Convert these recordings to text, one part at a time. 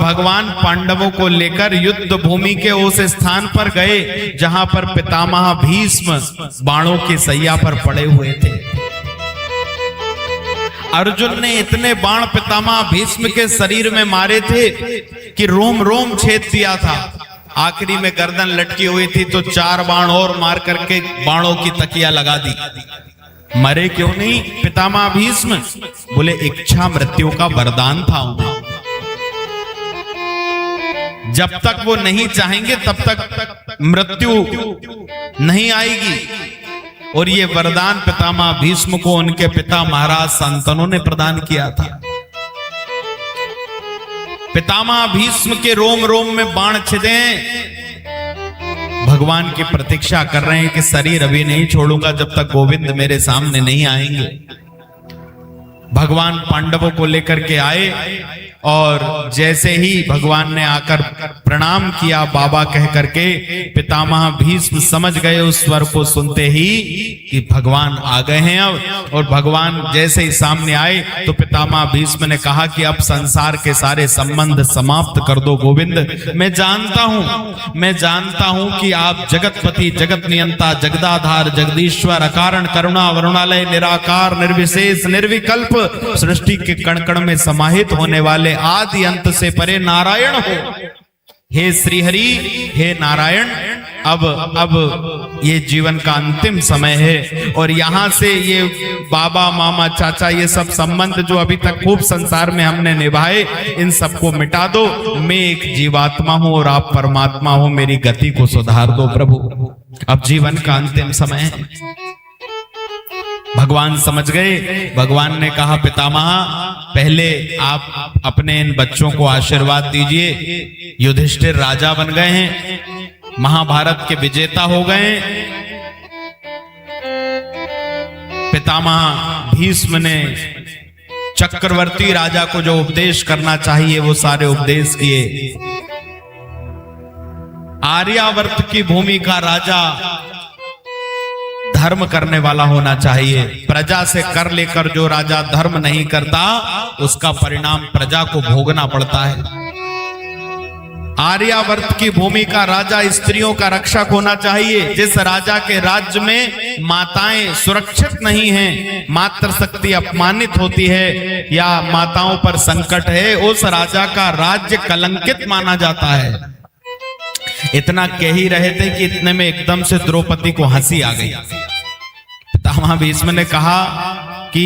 भगवान पांडवों को लेकर युद्ध भूमि के उस स्थान पर गए जहां पर पितामह भीष्म बाणों की सैया पर पड़े हुए थे। अर्जुन ने इतने बाण पितामह भीष्म के शरीर में मारे थे कि रोम रोम छेद दिया था। आखिरी में गर्दन लटकी हुई थी तो 4 बाण और मार करके बाणों की तकिया लगा दी। मरे क्यों नहीं पितामह भीष्म? बोले इच्छा मृत्यु का वरदान था उन्हें। जब तक वो नहीं चाहेंगे तब तक मृत्यु नहीं आएगी। और ये वरदान पितामह भीष्म को उनके पिता महाराज शांतनु ने प्रदान किया था। पितामह भीष्म के रोम रोम में बाण छिदे, भगवान की प्रतीक्षा कर रहे हैं कि शरीर अभी नहीं छोड़ूंगा जब तक गोविंद मेरे सामने नहीं आएंगे। भगवान पांडवों को लेकर के आए और जैसे ही भगवान ने आकर प्रणाम किया बाबा कह करके, पितामह भीष्म समझ गए उस स्वर को सुनते ही कि भगवान आ गए हैं अब। और भगवान जैसे ही सामने आए तो पितामह भीष्म ने कहा कि अब संसार के सारे संबंध समाप्त कर दो गोविंद। मैं जानता हूं कि आप जगतपति, जगत नियंता, जगदाधार, जगदीश्वर, अकारण, करुणा, वरुणालय, निराकार, निर्विशेष, निर्विकल्प, सृष्टि के कण कण में समाहित होने वाले आदि अंत से परे नारायण हो। हे श्री हरि, हे नारायण, अब ये जीवन का अंतिम समय है और यहां से ये बाबा, मामा, चाचा, ये सब संबंध जो अभी तक खूब संसार में हमने निभाए, इन सबको मिटा दो। मैं एक जीवात्मा हूं और आप परमात्मा हो, मेरी गति को सुधार दो प्रभु। अब जीवन का अंतिम समय है। भगवान समझ गए। भगवान ने कहा पितामह पहले आप अपने इन बच्चों को आशीर्वाद दीजिए। युधिष्ठिर राजा बन गए हैं, महाभारत के विजेता हो गए। पितामह भीष्म ने चक्रवर्ती राजा को जो उपदेश करना चाहिए वो सारे उपदेश किए। आर्यावर्त की भूमि का राजा धर्म करने वाला होना चाहिए। प्रजा से कर लेकर जो राजा धर्म नहीं करता उसका परिणाम प्रजा को भोगना पड़ता है। आर्यावर्त की भूमि का राजा स्त्रियों का रक्षक होना चाहिए। जिस राजा के राज्य में माताएं सुरक्षित नहीं हैं, मातृशक्ति अपमानित होती है या माताओं पर संकट है, उस राजा का राज्य कलंकित माना जाता है। इतना कह ही रहे थे कि इतने में एकदम से द्रौपदी को हंसी आ गई। पितामह भीष्म ने कहा कि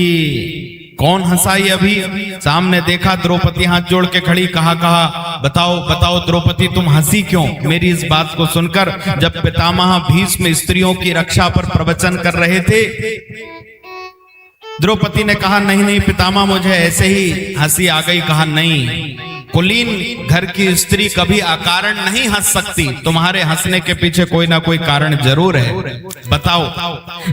कौन हंसाई? अभी सामने देखा द्रौपदी हाथ जोड़ के खड़ी। कहा बताओ द्रौपदी तुम हंसी क्यों मेरी इस बात को सुनकर? जब पितामह भीष्म स्त्रियों की रक्षा पर प्रवचन कर रहे थे, द्रौपदी ने कहा नहीं पितामह मुझे ऐसे ही हंसी आ गई। कहा नहीं, कुलीन घर की स्त्री कभी अकारण नहीं हंस सकती। तुम्हारे हंसने के पीछे कोई ना कोई कारण जरूर है, बताओ।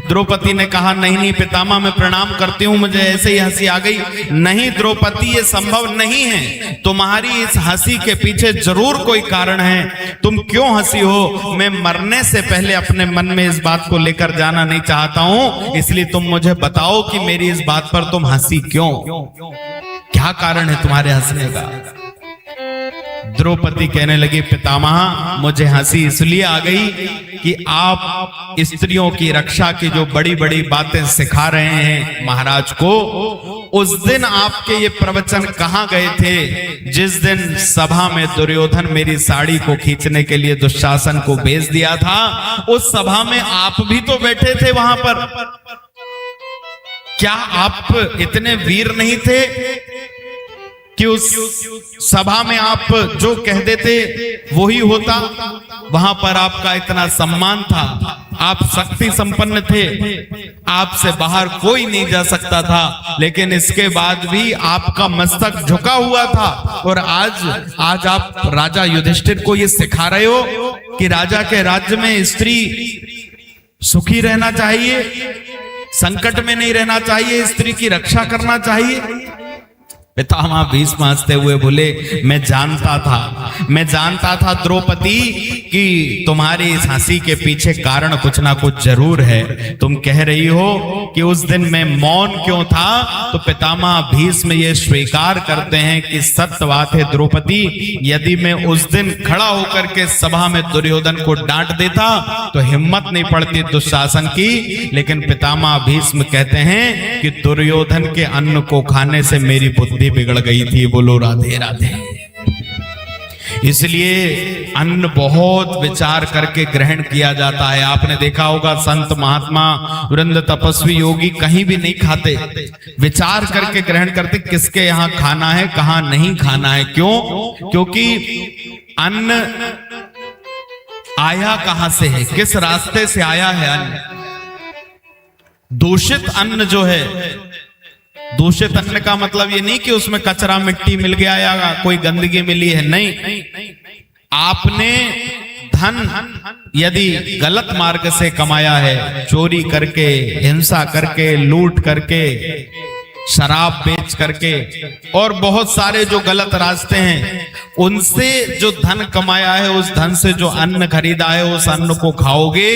द्रौपदी ने कहा नहीं पितामह मैं प्रणाम करती हूँ, मुझे ऐसे ही हंसी आ गई। नहीं द्रौपदी ये संभव नहीं है, तुम्हारी इस हंसी के पीछे जरूर कोई कारण है। तुम क्यों हंसी हो? मैं मरने से पहले अपने मन में इस बात को लेकर जाना नहीं चाहता हूं, इसलिए तुम मुझे बताओ कि मेरी इस बात पर तुम हंसी क्यों? क्या कारण है तुम्हारे हंसने का? द्रौपदी कहने लगी पितामह मुझे हंसी इसलिए आ गई कि आप स्त्रियों की रक्षा की जो बड़ी बड़ी बातें सिखा रहे हैं महाराज को, उस दिन आपके ये प्रवचन कहाँ गए थे जिस दिन सभा में दुर्योधन मेरी साड़ी को खींचने के लिए दुशासन को भेज दिया था? उस सभा में आप भी तो बैठे थे वहां पर। क्या आप इतने वीर नहीं थे कि उस सभा में आप जो कह देते वही होता? वहां पर आपका इतना सम्मान था, आप शक्ति संपन्न थे, आपसे बाहर कोई नहीं जा सकता था, लेकिन इसके बाद भी आपका मस्तक झुका हुआ था। और आज आप राजा युधिष्ठिर को ये सिखा रहे हो कि राजा के राज्य में स्त्री सुखी रहना चाहिए, संकट में नहीं रहना चाहिए, स्त्री की रक्षा करना चाहिए। पितामह भीष्म हंसते हुए बोले, मैं जानता था द्रौपदी कि तुम्हारी इस हंसी के पीछे कारण कुछ ना कुछ जरूर है। तुम कह रही हो कि उस दिन मैं मौन क्यों था, तो पितामह भीष्म ये स्वीकार करते हैं कि सत्य बात है द्रौपदी, यदि मैं उस दिन खड़ा होकर के सभा में दुर्योधन को डांट देता तो हिम्मत नहीं पड़ती दुशासन की। लेकिन पितामह भीष्म कहते हैं कि दुर्योधन के अन्न को खाने से मेरी बुद्धि बिगड़ गई थी। बोलो राधे राधे। इसलिए अन्न बहुत विचार करके ग्रहण किया जाता है। आपने देखा होगा संत महात्मा वृंद तपस्वी योगी कहीं भी नहीं खाते, विचार करके ग्रहण करते किसके यहाँ खाना है कहाँ नहीं खाना है। क्यों? क्योंकि अन्न आया कहां से है, किस रास्ते से आया है अन्न। दूषित अन्न जो है, दूषित अन्न का मतलब ये नहीं कि उसमें कचरा मिट्टी मिल गया या कोई गंदगी मिली है, नहीं। आपने धन यदि गलत मार्ग से कमाया है, चोरी करके, हिंसा करके, लूट करके, शराब बेच करके और बहुत सारे जो गलत रास्ते हैं, उनसे जो धन कमाया है, उस धन से जो अन्न खरीदा है, उस अन्न को खाओगे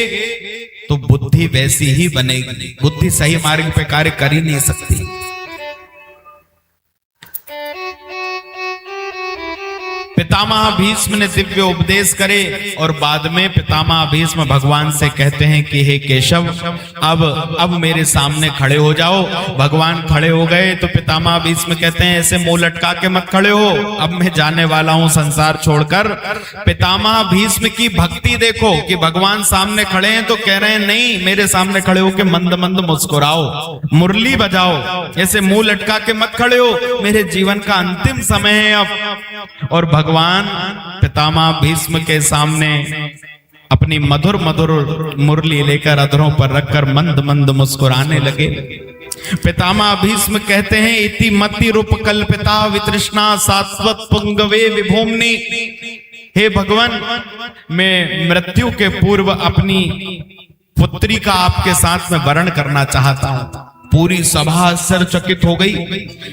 तो बुद्धि वैसी ही बनेगी। बुद्धि सही मार्ग पे कार्य कर ही नहीं सकती। पितामह भीष्म ने दिव्य उपदेश करे और बाद में पितामह भीष्म भगवान से कहते हैं कि हे केशव, अब मेरे सामने खड़े हो जाओ। भगवान खड़े हो गए तो पितामह भीष्म कहते हैं ऐसे मुंह लटका के मत खड़े हो, अब मैं जाने वाला हूं संसार छोड़कर। पितामह भीष्म की भक्ति देखो कि भगवान सामने खड़े हैं तो कह रहे हैं नहीं, मेरे सामने खड़े हो के मंद मंद मुस्कुराओ, मुरली बजाओ, ऐसे मुंह लटका के मत खड़े हो, मेरे जीवन का अंतिम समय है अब। और भगवान पितामह भीष्म के सामने अपनी मधुर मधुर मुरली लेकर अधरों पर रखकर मंद मंद मुस्कुराने लगे। पितामह भीष्म कहते हैं इति मति रूप कल्पिता वितृष्णा शाश्वत पुंगवे विभूमनि। हे भगवान, मैं मृत्यु के पूर्व अपनी पुत्री का आपके साथ में वर्ण करना चाहता हूं। पूरी सभा आश्चर्यचकित हो गई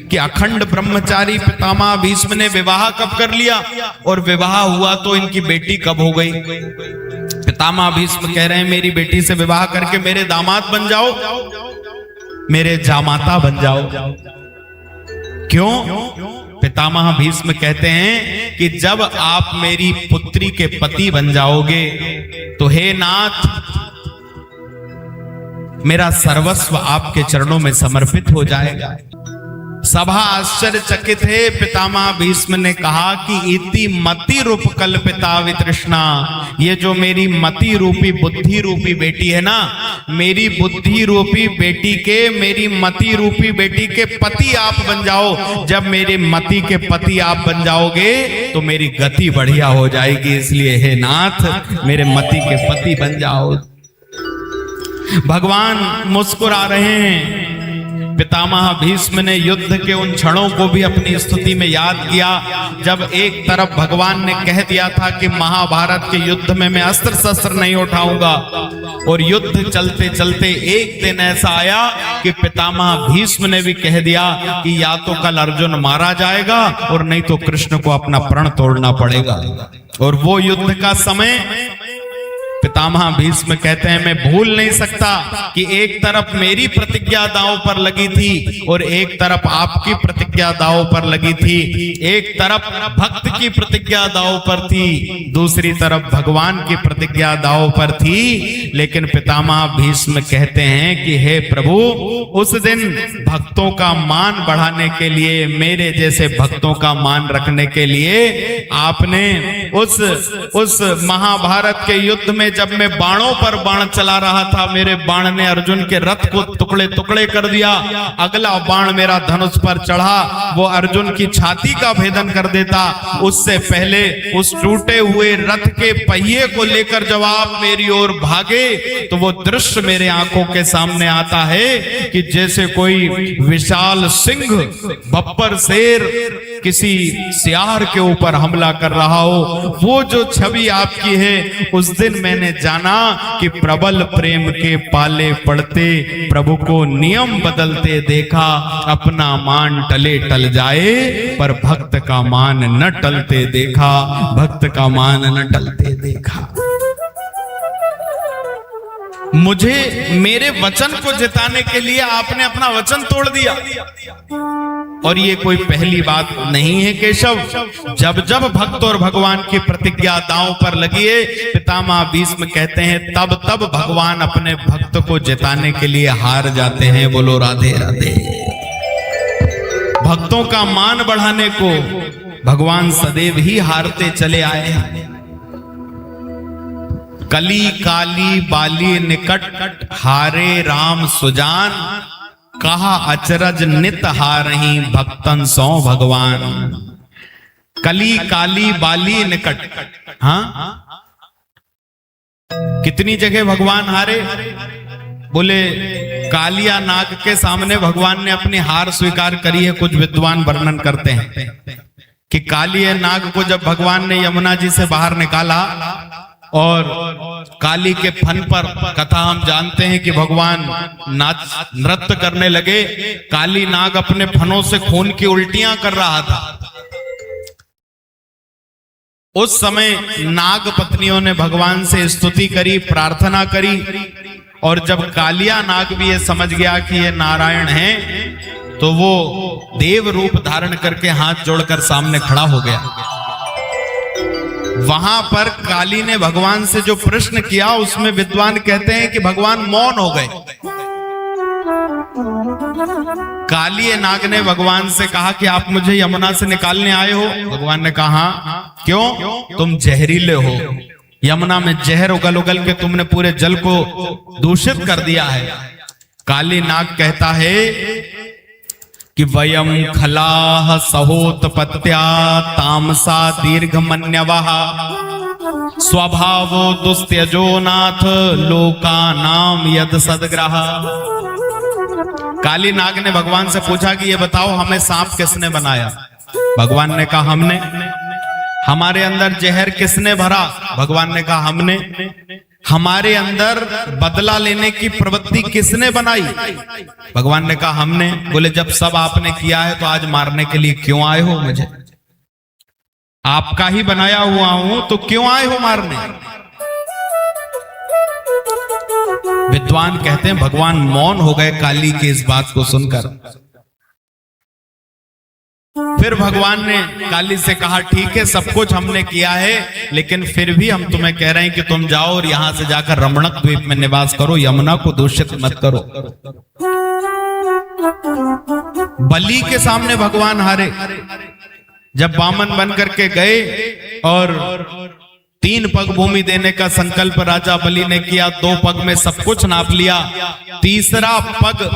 कि अखंड ब्रह्मचारी पितामह भीष्म ने विवाह कब कर लिया, और विवाह हुआ तो इनकी बेटी कब हो गई। पितामह भीष्म कह रहे हैं मेरी बेटी से विवाह करके मेरे दामाद बन जाओ, मेरे जामाता बन जाओ। क्यों? पितामह भीष्म कहते हैं कि जब आप मेरी पुत्री के पति बन जाओगे तो हे नाथ, मेरा सर्वस्व आपके चरणों में समर्पित हो जाएगा। सभा आश्चर्यचकित है। पितामह भीष्म ने कहा कि इति मति रूप कल्पिता वितृष्णा, ये जो मेरी मति रूपी बुद्धि रूपी बेटी है ना, मेरी बुद्धि रूपी बेटी के, मेरी मति रूपी बेटी के पति आप बन जाओ। जब मेरे मति के पति आप बन जाओगे तो मेरी गति बढ़िया हो जाएगी। इसलिए हे नाथ, मेरे मति के पति बन जाओ। भगवान मुस्कुरा रहे हैं। पितामह भीष्म ने युद्ध के उन क्षणों को भी अपनी स्तुति में याद किया, जब एक तरफ भगवान ने कह दिया था कि महाभारत के युद्ध में मैं अस्त्र शस्त्र नहीं उठाऊंगा, और युद्ध चलते चलते एक दिन ऐसा आया कि पितामह भीष्म ने भी कह दिया कि या तो कल अर्जुन मारा जाएगा और नहीं तो कृष्ण को अपना प्रण तोड़ना पड़ेगा। और वो युद्ध का समय पितामह भीष्म कहते हैं मैं भूल नहीं सकता कि एक तरफ मेरी प्रतिज्ञा दांव पर लगी थी और एक तरफ आपकी प्रतिज्ञा दांव पर लगी थी। एक तरफ भक्त की प्रतिज्ञा दांव पर थी, दूसरी तरफ भगवान की प्रतिज्ञा दांव पर थी। लेकिन पितामह भीष्म कहते हैं कि हे प्रभु, उस दिन भक्तों का मान बढ़ाने के लिए, मेरे जैसे भक्तों का मान रखने के लिए आपने उस महाभारत के युद्ध में जब मैं बाणों पर बाण चला रहा था, मेरे बाण ने अर्जुन के रथ को टुकड़े टुकड़े कर दिया। अगला बाण मेरा धनुष पर चढ़ा, वो अर्जुन की छाती का भेदन कर देता। उससे पहले उस टूटे हुए रथ के पहिए को लेकर जब आप मेरी ओर भागे तो वो दृश्य मेरे आंखों के सामने आता है कि जैसे कोई विशाल सिंह, बब्बर शेर किसी सियार के ऊपर हमला कर रहा हो। वो जो छवि आपकी है, उस दिन मैंने मैंने जाना कि प्रबल प्रेम के पाले पड़ते प्रभु को नियम बदलते देखा। अपना मान टले टल जाए पर भक्त का मान न टलते देखा, भक्त का मान न टलते देखा। मुझे मेरे वचन को जिताने के लिए आपने अपना वचन तोड़ दिया। और ये कोई पहली बात नहीं है केशव। जब जब भक्त और भगवान की प्रतिज्ञा दांव पर लगी है, पितामह भीष्म कहते हैं तब तब भगवान अपने भक्त को जिताने के लिए हार जाते हैं। बोलो राधे राधे। भक्तों का मान बढ़ाने को भगवान सदैव ही हारते चले आए हैं। कली काली बाली निकट हारे राम सुजान, कहा अचरज नित हारही भक्तन सौ भगवान। कली काली बाली निकट, हाँ कितनी जगह भगवान हारे। बोले कालिया नाग के सामने भगवान ने अपनी हार स्वीकार करी है। कुछ विद्वान वर्णन करते हैं कि कालिया नाग को जब भगवान ने यमुना जी से बाहर निकाला और काली के फन पर कथा हम जानते हैं कि भगवान नाच नृत्य करने लगे। काली नाग अपने फनों से खून की उल्टियां कर रहा था। उस समय नाग पत्नियों ने भगवान से स्तुति करी, प्रार्थना करी। और जब कालिया नाग भी ये समझ गया कि ये नारायण हैं, तो वो देव रूप धारण करके हाथ जोड़कर सामने खड़ा हो गया। वहां पर काली ने भगवान से जो प्रश्न किया, उसमें विद्वान कहते हैं कि भगवान मौन हो गए। काली नाग ने भगवान से कहा कि आप मुझे यमुना से निकालने आए हो। भगवान ने कहा क्यों? तुम जहरीले हो, यमुना में जहर उगल उगल के तुमने पूरे जल को दूषित कर दिया है। काली नाग कहता है कि वयम खलाह सहोत्पत्त्या तामसा दीर्घ मन्यवः, स्वभावो दुस्त्यजो नाथ लोका नाम यद सदग्रह। काली नाग ने भगवान से पूछा कि ये बताओ हमें सांप किसने बनाया? भगवान ने कहा हमने। हमारे अंदर जहर किसने भरा? भगवान ने कहा हमने। हमारे अंदर बदला लेने की प्रवृत्ति किसने बनाई? भगवान ने कहा हमने। बोले जब सब आपने किया है तो आज मारने के लिए क्यों आए हो मुझे? आपका ही बनाया हुआ हूं तो क्यों आए हो मारने? विद्वान कहते हैं भगवान मौन हो गए काली की इस बात को सुनकर। फिर भगवान ने काली से कहा ठीक है सब कुछ हमने किया है, लेकिन फिर भी हम तुम्हें कह रहे हैं कि तुम जाओ और यहां से जाकर रमणक द्वीप में निवास करो, यमुना को दूषित मत करो। बलि के सामने भगवान हारे। जब वामन बन करके गए और 3 पग भूमि देने का संकल्प राजा बलि ने किया, 2 पग में सब कुछ नाप लिया, तीसरा पग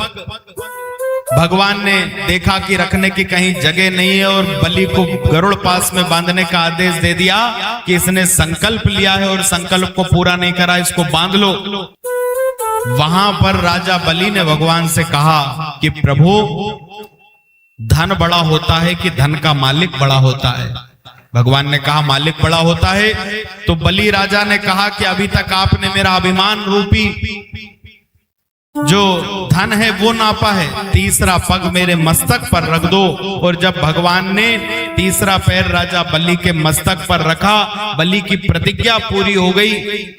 भगवान ने देखा कि रखने की कहीं जगह नहीं है और बलि को गरुड़ पास में बांधने का आदेश दे दिया कि इसने संकल्प लिया है और संकल्प को पूरा नहीं करा, इसको बांध लो। वहां पर राजा बलि ने भगवान से कहा कि प्रभु धन बड़ा होता है कि धन का मालिक बड़ा होता है? भगवान ने कहा मालिक बड़ा होता है। तो बलि राजा ने कहा कि अभी तक आपने मेरा अभिमान रूपी जो धन है वो नापा है, तीसरा पग मेरे मस्तक पर रख दो। और जब भगवान ने तीसरा पैर राजा बलि के मस्तक पर रखा, बलि की प्रतिज्ञा पूरी हो गई।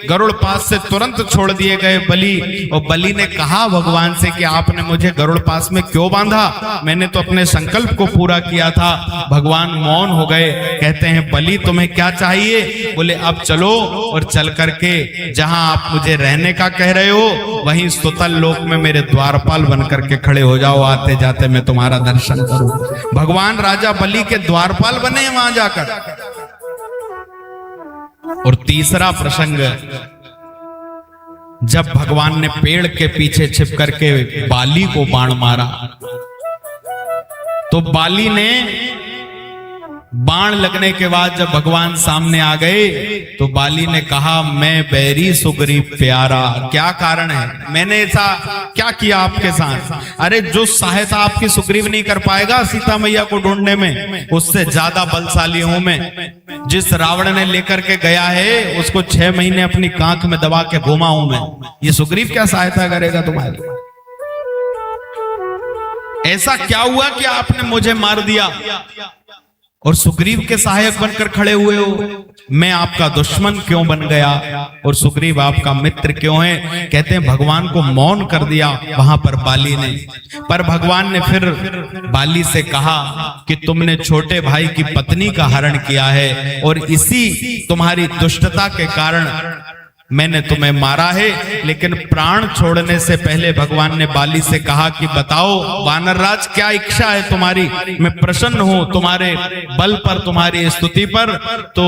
गरुड़ पास से तुरंत छोड़ दिए गए बलि। और बलि ने कहा भगवान से कि आपने मुझे गरुड़ पास में क्यों बांधा? मैंने तो अपने संकल्प को पूरा किया था। भगवान मौन हो गए। कहते हैं बलि तुम्हें क्या चाहिए? बोले अब चलो और चल करके जहां आप मुझे रहने का कह रहे हो वहीं सुतल लोक में मेरे द्वारपाल बनकर के खड़े हो जाओ, आते जाते मैं तुम्हारा दर्शन करूं। भगवान राजा बलि के द्वारपाल बने वहां जाकर। और तीसरा प्रसंग, जब भगवान ने पेड़ के पीछे छिप करके बाली को बाण मारा, तो बाली ने बाण लगने के बाद जब भगवान सामने आ गए तो बाली ने कहा मैं बैरी सुग्रीव प्यारा। क्या कारण है? मैंने ऐसा क्या किया आपके साथ? अरे जो सहायता आपकी सुग्रीव नहीं कर पाएगा सीता मैया को ढूंढने में, उससे ज्यादा बलशाली हूं मैं। जिस रावण ने लेकर के गया है उसको 6 महीने अपनी कांख में दबा के घुमाऊं मैं, ये सुग्रीव क्या सहायता करेगा तुम्हारी? ऐसा क्या हुआ कि आपने मुझे मार दिया और सुग्रीव के सहायक बनकर खड़े हुए हो? मैं आपका दुश्मन क्यों बन गया और सुग्रीव आपका मित्र क्यों है? कहते हैं भगवान को मौन कर दिया वहां पर बाली ने। पर भगवान ने फिर बाली से कहा कि तुमने छोटे भाई की पत्नी का हरण किया है और इसी तुम्हारी दुष्टता के कारण मैंने तुम्हें मारा है। लेकिन प्राण छोड़ने से पहले भगवान ने बाली से कहा कि बताओ वानरराज क्या इच्छा है तुम्हारी? मैं प्रसन्न हूं तुम्हारे बल पर, तुम्हारी स्तुति पर। तो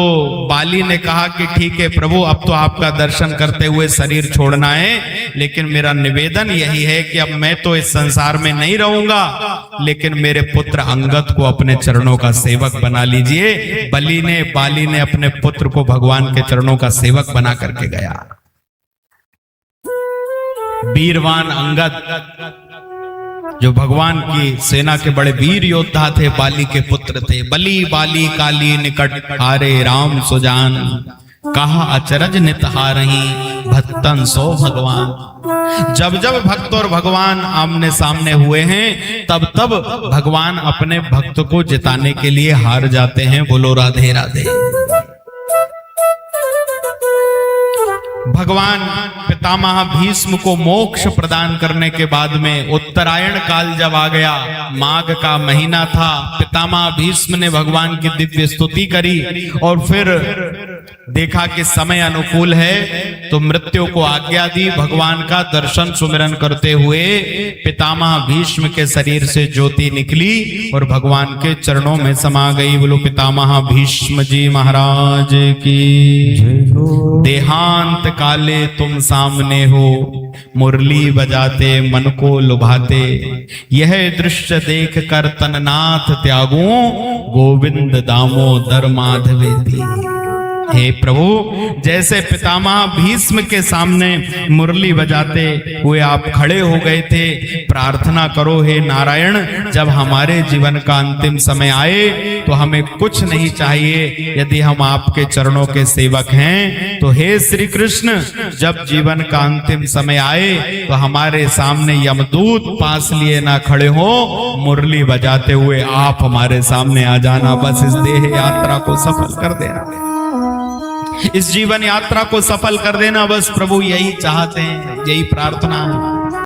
बाली ने कहा कि ठीक है प्रभु, अब तो आपका दर्शन करते हुए शरीर छोड़ना है, लेकिन मेरा निवेदन यही है कि अब मैं तो इस संसार में नहीं रहूंगा, लेकिन मेरे पुत्र अंगद को अपने चरणों का सेवक बना लीजिए। बाली ने अपने पुत्र को भगवान के चरणों का सेवक बना करके गया। वीरवान अंगद जो भगवान की सेना के बड़े वीर योद्धा थे, बाली के पुत्र थे। बली बाली काली निकट हारे राम सुजान, कहा अचरज नित हारही भक्तन सो भगवान। जब जब भक्त और भगवान आमने सामने हुए हैं तब तब भगवान अपने भक्त को जिताने के लिए हार जाते हैं। बोलो राधे राधे। भगवान पितामह भीष्म को मोक्ष प्रदान करने के बाद में उत्तरायण काल जब आ गया, माघ का महीना था, पितामह भीष्म ने भगवान की दिव्य स्तुति करी और फिर देखा कि समय अनुकूल है तो मृत्यु को आज्ञा दी। भगवान का दर्शन सुमिरन करते हुए पितामह भीष्म के शरीर से ज्योति निकली और भगवान के चरणों में समा गई। बोलो पितामह भीष्म जी महाराज की। देहांत काले तुम सामने हो, मुरली बजाते मन को लुभाते, यह दृश्य देख कर तननाथ त्यागूं, गोविंद दामोदर माधवेती। हे प्रभु, जैसे पितामह भीष्म के सामने मुरली बजाते हुए आप खड़े हो गए थे, प्रार्थना करो हे नारायण, जब हमारे जीवन का अंतिम समय आए तो हमें कुछ नहीं चाहिए यदि हम आपके चरणों के सेवक हैं। तो हे श्री कृष्ण, जब जीवन का अंतिम समय आए तो हमारे सामने यमदूत पास लिए ना खड़े हो, मुरली बजाते हुए आप हमारे सामने आ जाना। बस इस देह यात्रा को सफल कर देना, इस जीवन यात्रा को सफल कर देना। बस प्रभु यही चाहते हैं, यही प्रार्थना है।